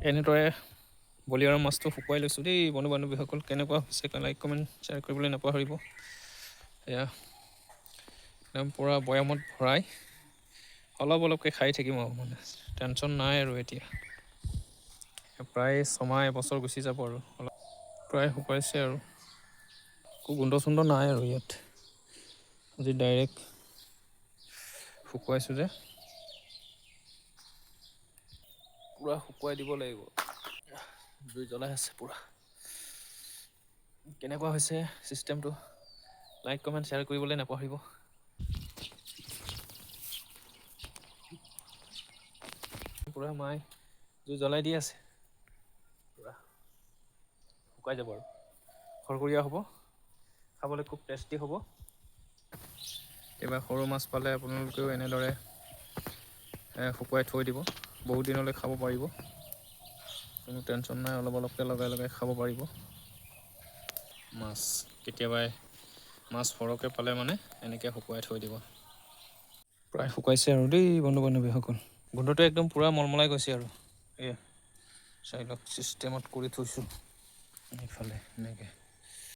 এনেদৰে বলিয়ৰা মাছটো শুকুৱাই লৈছোঁ দেই বন্ধু বান্ধৱীসকল। কেনেকুৱা হৈছে লাইক কমেণ্ট শ্বেয়াৰ কৰিবলৈ নাপাহৰিব। এয়া একদম পূৰা বৈয়ামত ভৰাই অলপ অলপকৈ খাই থাকিম আৰু মানে টেনশ্যন নাই আৰু এতিয়া। প্ৰায় ছমাহ এবছৰ গুচি যাব আৰু অলপ প্ৰায় শুকাইছে আৰু একো গোন্ধ চোন্ধ নাই আৰু ইয়াত। আজি ডাইৰেক্ট শুকুৱাইছোঁ যে পূৰা শুকুৱাই দিব লাগিব। জুই জ্বলাই আছে পূৰা। কেনেকুৱা হৈছে ছিষ্টেমটো লাইক কমেণ্ট শ্বেয়াৰ কৰিবলৈ নাপাহৰিব। পূৰা মাই জুই জ্বলাই দি আছে পূৰা শুকাই যাব আৰু খৰখৰীয়া হ'ব, খাবলৈ খুব টেষ্টি হ'ব। এইবাৰ সৰু মাছ পালে আপোনালোকেও এনেদৰে শুকুৱাই থৈ দিব, বহুত দিনলৈ খাব পাৰিব। কোনো টেনশ্যন নাই, অলপ অলপকৈ লগাই লগাই খাব পাৰিব। মাছ কেতিয়াবাই মাছ সৰহকৈ পালে মানে এনেকৈ শুকুৱাই থৈ দিব। প্ৰায় শুকাইছে আৰু দেই বন্ধু বান্ধৱীসকল। গোন্ধটো একদম পূৰা মলমলাই গৈছে আৰু এয়া চাই লওক ছিষ্টেমত কৰি থৈছোঁ এইফালে এনেকৈ।